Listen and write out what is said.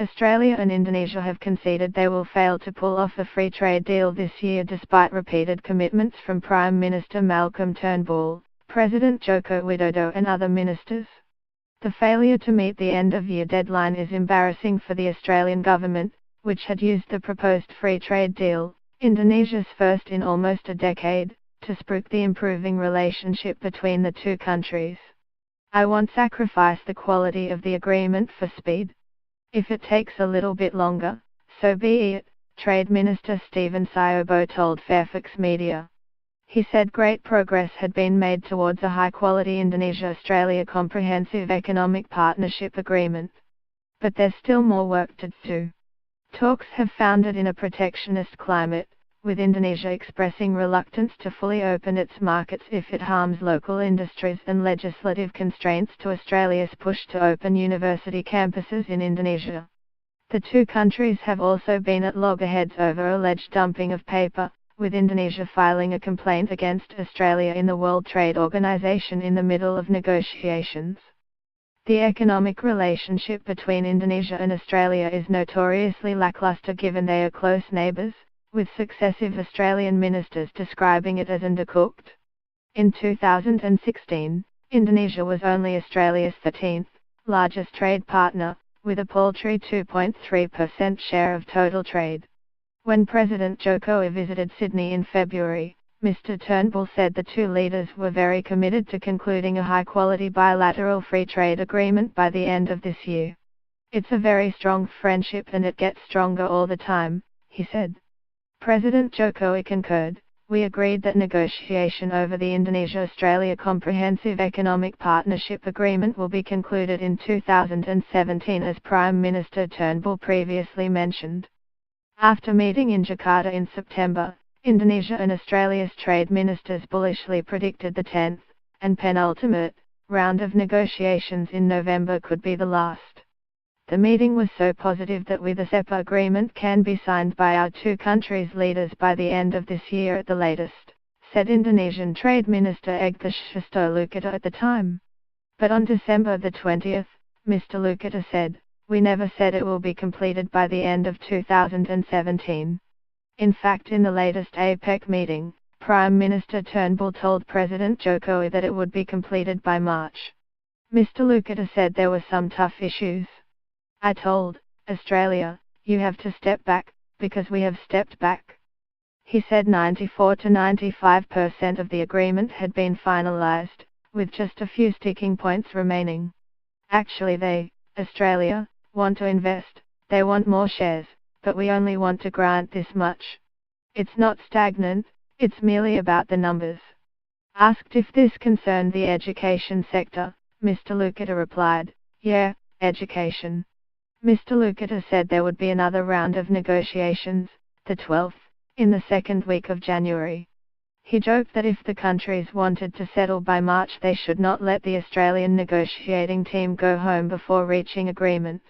Australia and Indonesia have conceded they will fail to pull off a free trade deal this year despite repeated commitments from Prime Minister Malcolm Turnbull, President Joko Widodo and other ministers. The failure to meet the end-of-year deadline is embarrassing for the Australian government, which had used the proposed free trade deal, Indonesia's first in almost a decade, to spruik the improving relationship between the two countries. I won't sacrifice the quality of the agreement for speed. If it takes a little bit longer, so be it, Trade Minister Stephen Siobo told Fairfax Media. He said great progress had been made towards a high-quality Indonesia-Australia Comprehensive Economic Partnership Agreement. But there's still more work to do. Talks have foundered in a protectionist climate, with Indonesia expressing reluctance to fully open its markets if it harms local industries and legislative constraints to Australia's push to open university campuses in Indonesia. The two countries have also been at loggerheads over alleged dumping of paper, with Indonesia filing a complaint against Australia in the World Trade Organization in the middle of negotiations. The economic relationship between Indonesia and Australia is notoriously lackluster given they are close neighbours, with successive Australian ministers describing it as undercooked. In 2016, Indonesia was only Australia's 13th largest trade partner, with a paltry 2.3% share of total trade. When President Joko visited Sydney in February, Mr. Turnbull said the two leaders were very committed to concluding a high-quality bilateral free trade agreement by the end of this year. It's a very strong friendship and it gets stronger all the time, he said. President Joko concurred. We agreed that negotiation over the Indonesia-Australia Comprehensive Economic Partnership Agreement will be concluded in 2017 as Prime Minister Turnbull previously mentioned. After meeting in Jakarta in September, Indonesia and Australia's trade ministers bullishly predicted the 10th, and penultimate, round of negotiations in November could be the last. The meeting was so positive that the CEPA agreement can be signed by our two countries' leaders by the end of this year at the latest, said Indonesian Trade Minister Egthishisto Lukito at the time. But on December the 20th, Mr. Lukito said, "We never said it will be completed by the end of 2017. In fact, in the latest APEC meeting, Prime Minister Turnbull told President Joko that it would be completed by March. Mr. Lukito said there were some tough issues. I told Australia, you have to step back, because we have stepped back." He said 94 to 95% of the agreement had been finalized, with just a few sticking points remaining. Actually they, Australia, want to invest, they want more shares, but we only want to grant this much. It's not stagnant, it's merely about the numbers. Asked if this concerned the education sector, Mr. Lukito replied, "Yeah, education." Mr. Lukito said there would be another round of negotiations, the 12th, in the second week of January. He joked that if the countries wanted to settle by March they should not let the Australian negotiating team go home before reaching agreement.